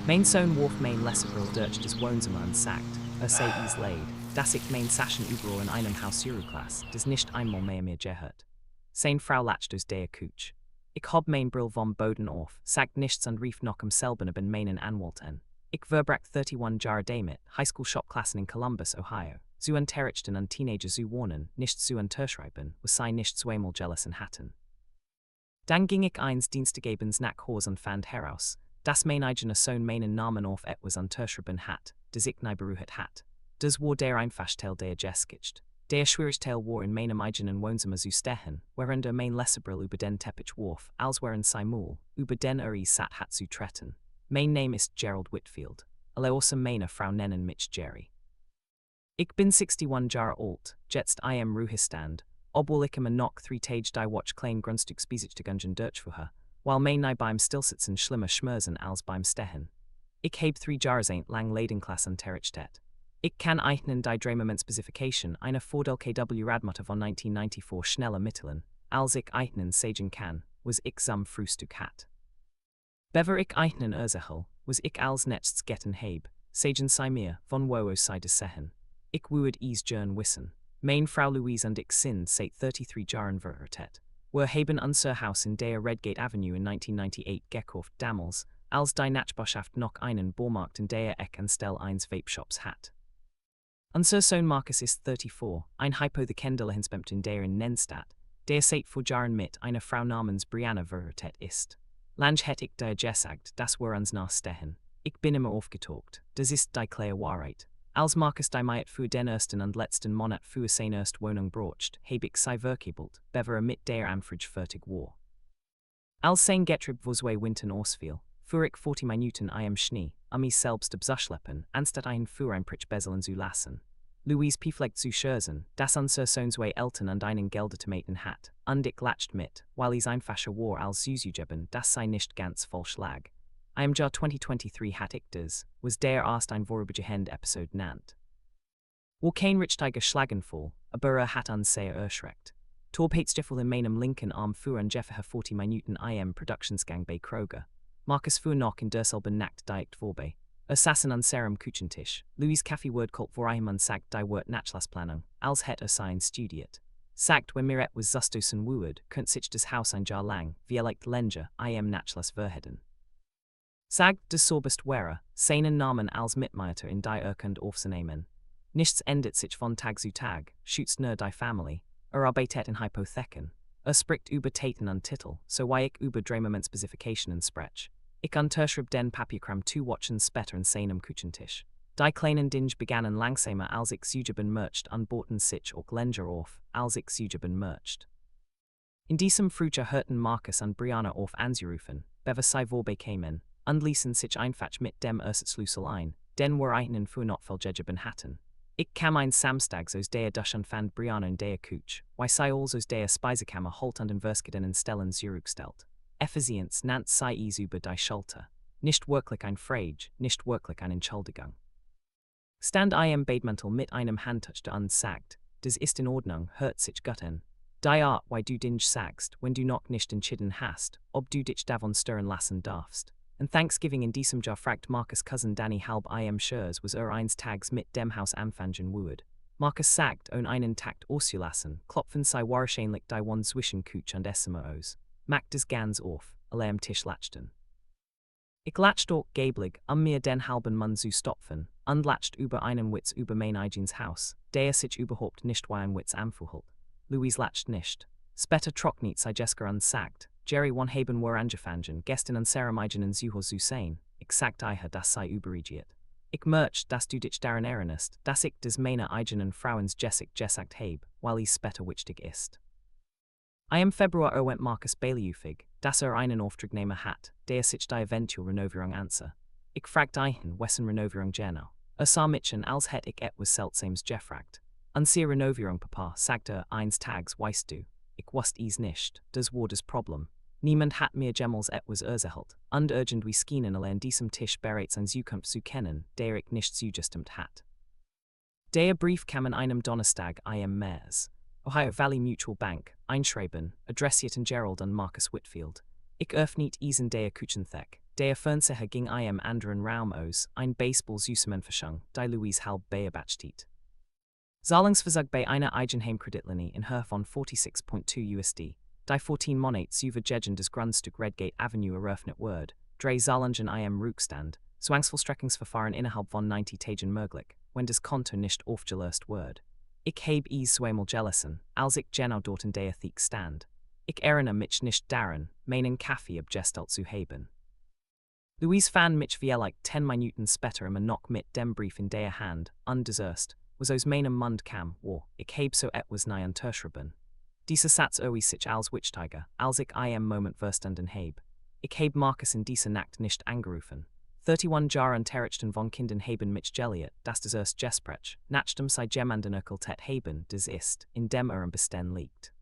Mein Sohn warf meine Lesebrille durch des Wohnzimmer und sagt, sei is laid, dass ich mein Sachen überall in einem Haus zurücklasse, das nicht einmal mehr mir gehört. Seine Frau lachte aus der Küche. Ich hob mein Brill vom Boden auf, sagt nichts und rief noch selben ben meinen Anwalt an. Ich verbracht 31 Jahre damit, Highschool Shopklassen in Columbus, Ohio. Zu unterrichten und Teenager zu warnen, nicht zu unterschreiben, was sei nicht zweimal jealous in hatten. Dann ging ich eins Dienstagebens nach Haus und fand heraus, dass mein eigener Sohn meinen Namen auf etwas unterschrieben hat, das ich nie berührt hat. Das war der Einfachsteil der Geschichte. Der Schwierigkeil war in meinem eigenen Wohnzimmer zu stehen, während mein Lesebrille über den Teppich warf, als während Simul, über den satt hat zu treten. Mein Name ist Gerald Whitfield. Alle außer meine Frau nennen mich Jerry. Ich bin 61 Jahre alt, jetzt im Ruhestand, obwohl ich immer noch 3 Tage die Watch klein Grundstücksbesichtigungen durchführe, while mein beim Stillsitzen schlimmer schmerzen als beim Stehen. Ich heb 3 Jahre lang Ledenklasse unterrichtet. Ich kann Ihnen die Drehmoment-Specification einer Fordel KW Radmutter von 1994 schneller mitteilen, als ich Ihnen sagen kann, was ich zum Frühstück hat. Bever ich Ihnen erzähl, was ich als nächstes getan heb, sagen Sie mir, von wo sei das sehen. Ich würde es gern wissen. Meine Frau Louise und ich sind seit 33 Jahren verheiratet. Wir haben unser Haus in der Redgate Avenue in 1998 gekauft damals, als die Nachbarschaft noch einen Baumarkt in der ich anstelle eines Vape-Shops hat. Unser Sohn Marcus ist 34, ein Hypothekendler hinsbemt in der Nennstadt, der seit 4 Jahren mit einer Frau namens Brianna verheiratet ist. Lange hätte ich dir gesagt, dass wir uns nachstehen. Ich bin immer aufgetaucht, das ist die klare Wahrheit. Als Marcus die Meiet für den ersten und letzten Monat für seine erste Wohnung brocht, heb ich sei verkabelt, bever mit der Amfrage fertig war. Als sein Getrieb wo zwei Winten ausfiel, fuhr ich 40 Minuten im Schnee, mich selbst abzuschleppen, anstatt einen für ein Pritsch beseln zu lassen. Louise pflegt zu scherzen, dass unser Sohn zwei Eltern und einen Geldautomaten hat, und ich lacht mit, weil es einfacher war als zuzugeben, dass sei nicht ganz falsch lag. Im Jahr 2023 hat ich das, was der erst ein vorübergehend Episode nannt. Wo kein Richtiger Schlaganfall, aber hat uns sehr erschreckt. Torb Hetzjeffel in meinem linken Arm fuhren Jeffer 40 Minuten Productionsgang bei Kroger. Marcus fuhr noch in derselben Nacht direkt vorbei. Sassen an seinem Küchentisch. Louis Kaffeeword kalt vor einem sagt die Wort Nachlassplanung, als het sein studiert. Sagt, wenn mir etwas zustoßen würde, könnt sich das Haus ein Jahr lang, wie leicht länger, Nachlass verheden. Sagt des sobest wäre, seinen Namen als Mitmieter in die Urkund aufzunehmen. Nichts ändert sich von Tag zu Tag, schützt nur die Familie, arbeitet in Hypotheken. Spricht über Taten und Titel, so wie ich über Drehmoment-Specificationen sprech. Ich unterschrieb den Papierkram 2 Wochen später in seinem Küchentisch. Die kleinen Dinge begannen langsamer als ich zugeben mercht und boten sich auch länger auf, als ich zugeben mercht. In diesem Frühjahr hörten Marcus und Brianna auf anzurufen, bever sie vorbei kämen, und ließen sich einfach mit dem Ersatzschlüssel ein, den wir einen für notfallgegeben hatten. Ich kam ein Samstags aus der Dusche und fand Brianna in der Küche, wie sie als aus der Speisekammer holt und in verschiedenen Stellen zurückstellt. Effizienz nannt sei es über die Schulter. Nicht wirklich ein Frage, nicht wirklich eine Entschuldigung. Stand im Badmantel mit einem Handtouch und sagt, das ist in Ordnung, hört sich gut an. Die Art, wie du Dinge sagst, wenn du noch nicht entschieden hast, ob du dich davon stören lassen darfst. An Thanksgiving in diesem Jahr fragt Marcus' Cousin Danny halb Schurs was eins Tags mit dem Haus anfangen würde. Marcus sagt, einen Takt auszulassen, klopfen sei wahrscheinlich die one zwischen Küche und Zimmer aus. Macht es ganz auf, alle am Tisch lachten. Ich lacht auch geblig, mir den halben Mann zu stopfen, und lacht über einen Witz über mein eigenes Haus, der sich überhaupt nicht wie ein Witz anfühlt. Louise lacht nicht. Später trocknet sei Jessica und sagt, Jerry one haben wir angefangen, gestern an Sarah eigenen Suche zu sein. Ich sagt eiher, das sei überregiert. Ich merkt, dass du dich daran erinnerst, dass ich des meiner eigenen Frauens Jessic gesagt heb, weil es später wichtig ist. Im Februar erwähnt Marcus Baileyufig, dass einen Auftragnehmer hat, der sich die eventuelle Renovierung anser. Ich fragt einen, wessen Renovierung genau. Sah mich als hätt ich etwas Seltsames gefragt. An sie Renovierung, Papa, sagt eins Tags, weißt du. Ich wusste es nicht, das war das Problem. Niemand hat mir jemals etwas erzählt, und irgendwie schienen alle an diesem Tisch bereits eine Zukunft zu kennen, der ich nicht zugestimmt hat. Der Brief kam an einem Donnerstag im März. Ohio Valley Mutual Bank, einschreiben, adressiert an Gerald und Marcus Whitfield. Ich öffnet es in der Küchenthek, der Fernseher ging einem anderen Raum aus, ein Baseball Zusammenfassung, die Louise halb beobachtet. Zahlungsversag bei einer Eigenheimkreditlinie in Höhe von 46.2 USD, die 14 Monate übergegen des Grundstück Redgate Avenue eröffnet wird, drei Zahlungen im Rückstand, Zwangsvollstreckungsverfahren innerhalb von 90 Tagen möglich, wenn das Konto nicht aufgelöst wird. Ich heb es zweimal gelassen, als ich genau dort in der Thek stand. Ich erinnere mich nicht daran, meinen Kaffee abgestellt zu haben. Louise fand mich vielleicht 10 Minuten später immer noch mit dem Brief in der Hand, undesirst, was aus meinem Mund kam, wo ich heb so etwas nie unterschrieben. Dieser Satz erwies sich als wichtiger, als ich im Moment verstanden heb. Ich heb Marcus in dieser Nacht nicht angerufen. 31 Jahren Terrichten von Kindern haben mich geliert, das des erst Gespräch, nachdem sei jemanden erklärt haben, das ist, in dem am besten liegt.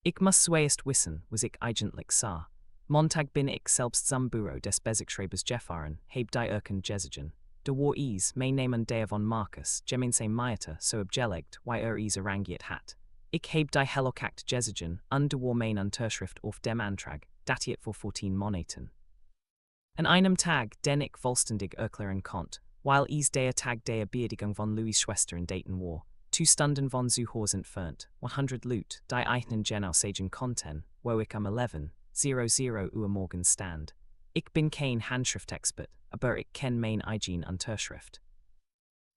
Ich muss zuerst wissen, was ich eigentlich sah. Montag bin ich selbst zum Büro des Besikschreibers gefahren, heb die Erken gesigen. De war is, mein Namen der von Marcus, gemeinsam Meierte, so abgelegt, wie is arrangiert hat. Ich heb die Helokakt gesigen, und de war mein Unterschrift auf dem Antrag, datiert vor 14 Monaten. An einem Tag, den ich vollständig erklären konnte, weil es der Tag der Beerdigung von Louis' Schwester in Dayton war, 2 Stunden von zu Hause entfernt, 100 Leute, die eigenen genau sagen konnten, wo ich am 11:00 Uhr morgens stand. Ich bin kein Handschriftexpert, aber ich kenn mein eigen Unterschrift.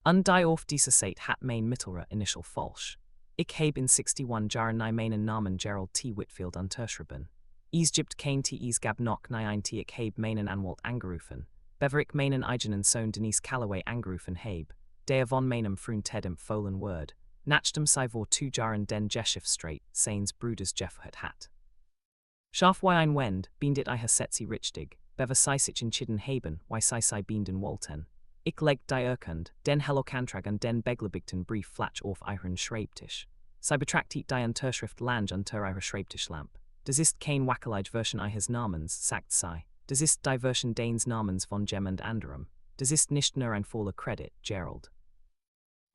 Und die auf dieser Seite hat mein mittlerer Initial falsch. Ich heb in 61 Jahren nie meinen Namen Gerald T. Whitfield unterschrieben. Es gibt kein es gab noch nie ein T. Ich heb meinen Anwalt angerufen, bever ich meinen eigenen Sohn Denise Calloway angerufen heb, der von meinem Freund Ted empfohlen wird, nachdem sei vor 2 Jahren den Geschäftsstreit seines Bruders Jeff hat. Scharf wie ein Wend, bindet ich setzi richtig, bever sei sich entschieden haben, wie sei binden wollten. Ich leg die Urkund, den Hellokantrag und den beglebigten Brief flatsch auf euren Schreibtisch. Sei betrachtet die Unterschrift lang unter eurer Schreibtischlamp. Das ist kein wackelige Version eures Namens, sagt sei. Das ist die Version deines Namens von jemand anderem. Das ist nicht nur ein voller Credit, Gerald.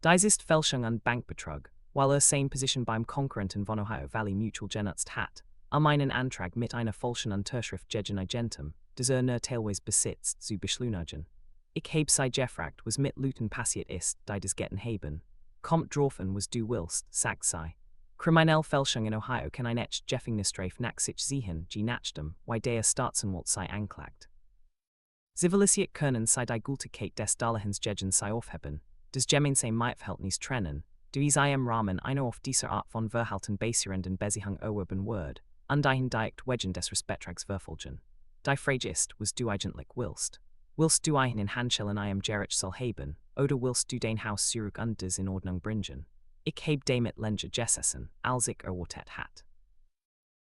Dies ist Fälschung und Bankbetrug, weil same Position beim Konkurrenten von Ohio Valley Mutual genutzt hat, meinen Antrag mit einer falschen Unterschrift gegen Agentem, das nur teilweise besitzt, zu beschleunigen. Ich heb sei gefragt, was mit Luten passiert ist, die das getten haben. Kommt drauf an, was du willst, sagt sei. Kriminell Fälschung in Ohio kann ein echt Gefängnisstrafe nach sich ziehen, je nachdem, wie der Staatsanwalt sei anklagt. Zivilisiert können sei die Gültigkeit des Darlehens gegen sei aufheben, das gemeinsame Machtverhältnis trennen, du is im Rahmen einer auf dieser Art von Verhalten basierenden Beziehung erwerben wird, und ein direkt wegen des Respekttrags verfolgen. Die Frage ist, was du eigentlich willst. Willst du einen Handschellen im Gerich soll haben, oder willst du dein Haus zurück und das in Ordnung bringen? Ich heb damit länger gesessen, als ich erwartet hat.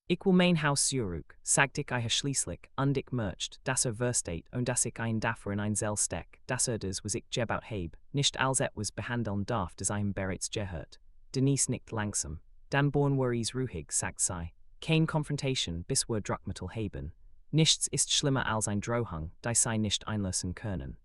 Ich will mein Haus zurück, sagt ich schließlich, und ich möchte, dass versteht und dass ich ein dafür in ein Zell steck, dass das, was ich gebaut heb, nicht als etwas behandeln darf, das ihm bereits gehört. Denise nickt langsam. Dann born worries ruhig, sagt sie. Kein Confrontation, bis wir Druckmittel haben. Nichts ist schlimmer als ein Drohung, die sie nicht einlösen können.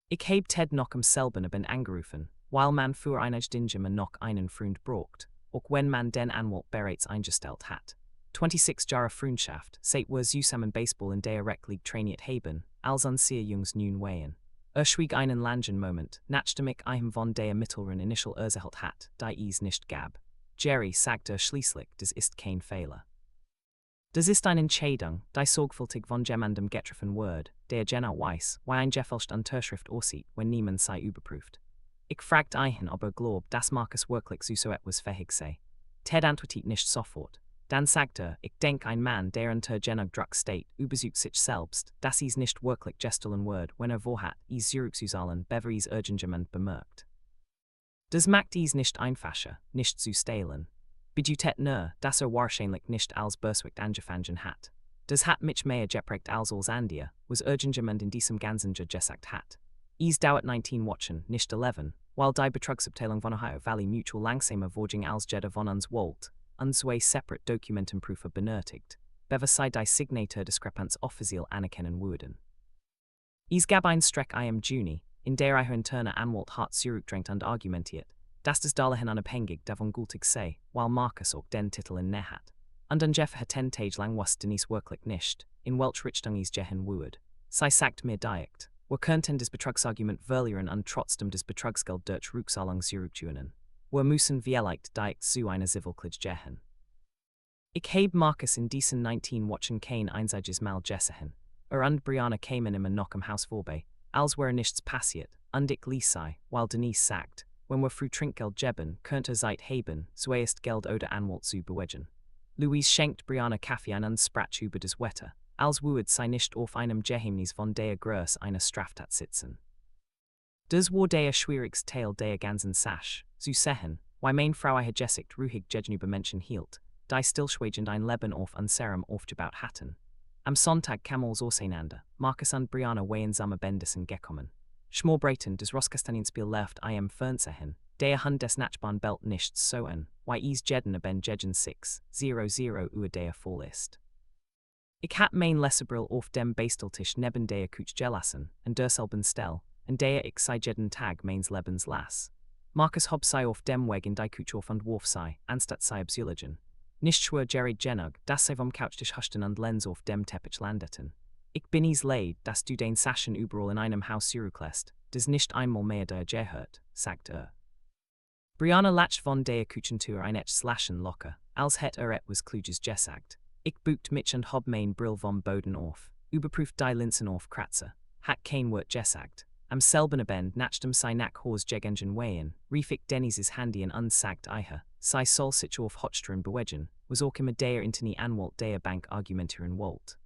Ich heb Ted noch am selben Abend angerufen, weil man für eine Dinge noch einen Freund braucht, auch wenn man den Anwalt bereits eingestellt hat. 26 Jahre Freundschaft, seit wir zusammen Baseball in der Rec League trainiert haben, als an sehr jungs nun wehen. Schwieg einen langen Moment, nachdem ich ihm von der mittleren Initial erzählt hat, die es nicht gab. Jerry sagte schließlich, das ist kein Fehler. Das ist eine Entscheidung, die sorgfältig von jemandem getroffen wird, der genau weiß, wie ein gefälschte Unterschrift aussieht, wenn niemand sei überprüft. Ich fragte ihn, ob glaubt, dass Marcus wirklich so etwas fähig sei. Ted antwortet nicht sofort. Dann sagte ich denke ein Mann, der unter genug Druck steht, übersucht sich selbst, dass es nicht wirklich gestohlen wird, wenn vorhat, es zurückzuzahlen, bever es irgendjemand bemerkt. Das macht es nicht einfacher, nicht zu stehlen. Bedeutet nur, dass wahrscheinlich nicht als Bösewicht angefangen hat. Das hat mich mehr geprägt als Andia, was irgendjemand in diesem ganzen Jahr gesagt hat. Es dauert 19 Wochen, nicht 11, weil die Betrugsabteilung von Ohio Valley Mutual langsamer Vorging als jeder von uns wollt, und zwei separate Dokumentenprüfer benötigt, bever sei die Signature-Diskrepanz offiziell anerkennen würden. Es gab ein Streck im Juni, in der interner Anwalt hart zurückdrängt und argumentiert, dass das Darlehen unabhängig davon gültig sei, weil Marcus auch den Titel inne hat. Und an Jeff hat 10 Tage lang was Denise wirklich nicht, in Welch Richtungies Jehen Woord. Sei sagt mir Dialekt, wo könnten des Betrugsargument verlieren und trotzdem des Betrugsgeld durch Rückzahlung zurückzunehmen. Wo müssen vielleicht Dialekt zu einer Zivilklage Jehen. Ich habe Marcus in diesen 19 Wochen kein einziges Mal gesehen. Und Brianna kamen immer noch im Haus vorbei, als wäre nichts passiert, und ich ließ sei, weil Denise sagt, wenn wir früh Trinkgeld geben, könnte Zeit haben, zuerst Geld oder Anwalt zu bewegen. Louise schenkt Brianna Kaffee ein und sprach über das Wetter, als würde sei nicht auf einem Geheimnis von der Größe einer Straftat sitzen. Das war der schwierigste Teil der ganzen Sache, zu sehen, weil meine Frau eine Geschichte ruhig gegenüber Menschen hielt, die stillschweigend ein Leben auf unserem aufgebaut hatten. Am Sonntag kam alles auseinander, Marcus und Brianna waren zusammen Bendessen gekommen. Schmorbreiten des Roskastanienspiel läuft im Fernsehen, der Hund des Nachbarn bellt nichts so an, weil is jeden ben gegen 6:00 Uhr der voll ist. Ich hab mein Lesebrille auf dem Basteltisch neben der Couch gelassen, und derselben Stelle, und der ich sei jeden Tag meines Lebens las. Marcus hob sei auf dem Weg in die Couch auf und warf sei, anstatt sei absüligen. Nicht schwer Jerry genug, dass sie vom Couchtisch huschten und Lenz auf dem Teppich landeten. Ich bin is leid, dass du den Sachen überall in einem Haus zurücklässt, das nicht einmal mehr der gehört, sagt Brianna lacht von der Küchentür ein Slaschen locker, als het etwas Kluges gesagt. Ich bucht mich und hob mein Brill vom Boden auf, überprüft die Linsen auf Kratzer, hat kein Wort gesagt. Am selben Abend nachdem sei nach Haus gegen Wayen, rief ich Dennises Handy und unsagt eihe, sei soll sich auf Hotstrom bewegen, was auch immer der interne Anwalt der Bank argumentieren wollt.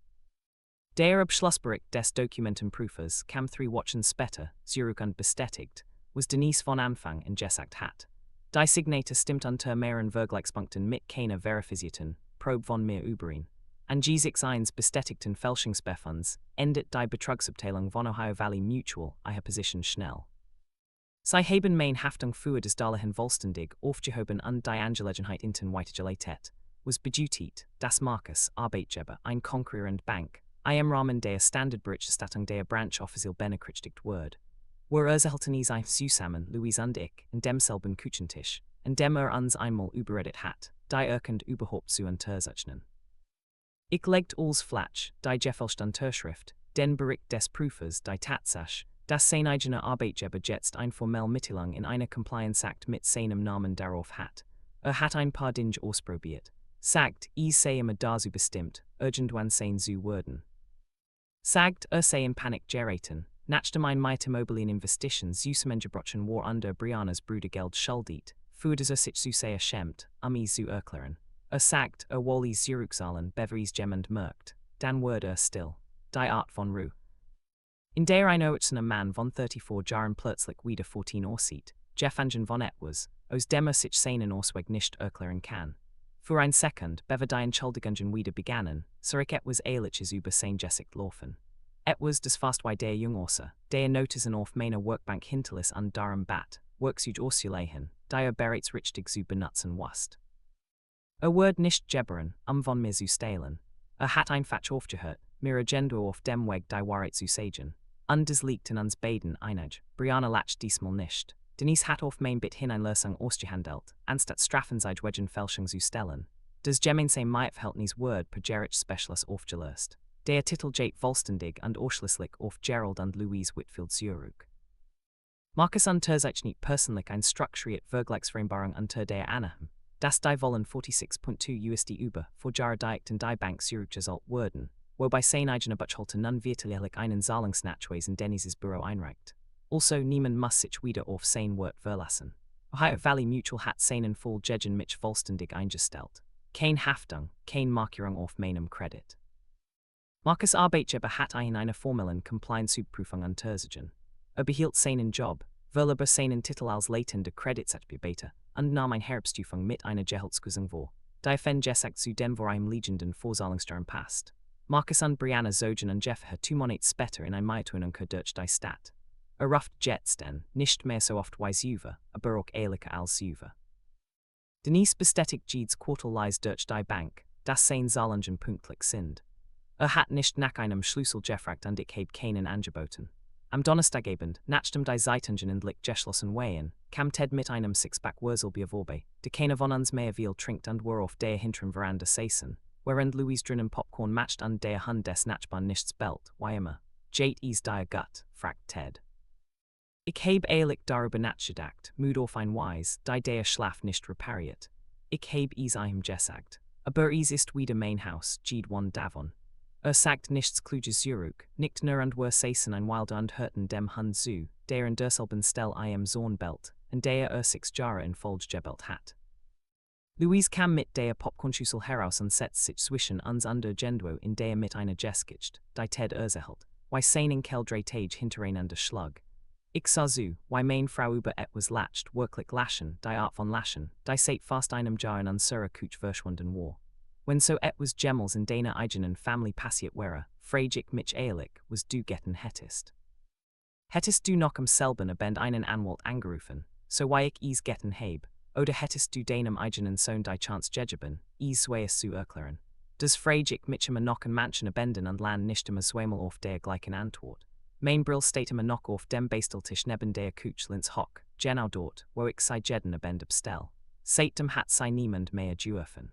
Der Abschlussbericht des Dokumentenprüfers kam 3 Wochen später, zurück und bestätigt, was Denise von Anfang an gesagt hat. Die Signate stimmt unter mehreren Vergleichspunkten mit keiner verifizierten Probe von mir überein. An G61 bestätigten Fälschungsbefunds endet die Betrugsabteilung von Ohio Valley Mutual ihre Position schnell. Sie haben mein Haftung für das dahin vollständig aufgehoben und die Angelegenheit inten weitergeleitet, was bedeutet, dass Marcus Arbeitgeber ein konkurrierend Bank, im Rahmen der Standardberichterstattung der Branch offiziell benachrichtigt wird. Wir erhielten is zusammen, Louise und ich, in demselben Küchentisch, in dem uns einmal überredet hat, die Urkund überhaupt zu unterzeichnen. Ich legt alles flach, die Gefälscht Unterschrift, den Bericht des Prüfers, die Tatsache, dass sein eigener Arbeitgeber jetzt ein formell Mitteilung in einer Compliance Act mit seinem Namen darauf hat. Hat ein paar Dinge ausprobiert, sagt, sei immer dazu bestimmt, irgendwann sein zu werden. Sagt, sei in Panik geraten, nachdem ein Immobilien Investition zusammengebrochen war under Briannas Bruder Geld schuldet, für das sich zu sehr schämt, is zu erklären. Sagt, Wallis zurückzahlen, beveries jemand merkt, dann wird still, die Art von Ruhe. In der ein erwachsener Mann von 34 Jahren plötzlich wieder 14 aussieht, Gefangen von etwas, aus dem sich seinen Ausweg nicht erklären kann. Für ein Sekund, bevor die Entschuldigungen wieder begannen, zurück etwas Ähnliches über sein Gesicht laufen. Etwas, das fast wie der Jung aussah, der Notizen auf meiner Workbank hinterließ und darum bat, Worksuch auszulegen, die bereits richtig zu benutzen wusste. Wird nicht gebern, von mir zu stehlen. Hat einfach aufgehört, mir Agenda auf dem Weg die Wahrheit zu sagen. Und das liegt in uns beiden einig, Brianna lacht diesmal nicht. Denise hat auf mein Bit hin eine Lösung ausgehandelt, anstatt Straffenzeit wegen Fälschung zu stellen. Das gemeinsame Machtverhältnis wird per Gerrit Specialist aufgelöst. Der Titel geht vollständig und ausschließlich auf Gerald und Louise Whitfield zurück. Marcus unterzeichnet persönlich ein strukturiert Vergleichsvereinbarung unter der Annahme, dass die wollen 46.2 USD über vor Jahre direkt in die Bank zurückgezahlt wurden, wobei sein eigener Butchholter nun wirtlich einen Zahlungsnachweis in Dennises Büro einreicht. Also niemand muss sich wieder auf sein Wort verlassen. Ohio Valley Mutual hat seinen Fall gegen mich vollständig eingestellt. Kein Haftung, kein Markierung auf meinem Kredit. Marcus Arbeitgeber hat eine formellen Compliance-Überprüfung unterzogen. Behielt seinen Job, will aber seinen Titel als leitender Kreditsatzbearbeiter und nahm eine Herbstufung mit einer Gehaltskürzung vor, die von gesagt zu dem vor einem liegenden Vorzahlungsstern passt. Marcus und Brianna zogen und Jeff 2 Monate später in ein Maitunung durch die Stadt. Ruft jetzt denn, nicht mehr so oft wie Suva, aber auch ähnlicher als Suva. Denise bestätigt Jeeds Quartalleis durch die Bank, dass sein Zahlungen pünktlich sind. Hat nicht nach einem Schlüssel gefragt und ich habe keinen angeboten. Am Donnerstagabend, nachdem die Zeitungen endlich geschlossen waren, kam Ted mit einem Sixpack Wurzelbier vorbei, die keiner von uns mehr viel trinkt und wir auf der hinteren Veranda saßen, wherend Louis drinnen popcorn matched und der Hund des Nachbarn nichts belt, wie immer. Jate is dire gut, fragt Ted. Ich heb eilig darüber nachgedacht, moed auf ein Weis, die der Schlaf nicht repariert. Ich heb is ihm gesagt. Aber is ist wieder mein Haus, geht one davon. Sagt nichts kluges zurück, nicht nur und wir saßen ein wilder und hörten dem Hund zu, der in derselben Stelle im Sohn belt, und der 6 Jahre in Folge gebelt hat. Louise kam mit der Popcornschüssel heraus und setzt sich zwischen uns und der Gendwo in der mit einer Geskicht, die Ted erzählt, wie seinen Keldreitage hintereinander schlug. Ich sah zu, wie meine Frau über etwas lacht, wirklich lachen, die Art von lachen, die seit fast einem Jahr in unserer Küche verschwunden war. Wenn so etwas Gemmels in deiner eigenen Family passiert wäre, frage ich mich ehrlich, was du getten hättest. Hättest du noch am selben Abend einen Anwalt angerufen, so wie ich is getten heb, oder hättest du deinem eigenen Sohn die Chance gegeben, is swayes zu erklären? Das frage ich mich immer noch an manchen Abenden und land nicht immer zweimal auf der gleichen Antwort. Mein Brill steht immer noch auf dem Basteltisch neben der Küche links hock, genau dort, wo ich sei jeden Abend abstell. Seitdem hat sei niemand mehr dürfen.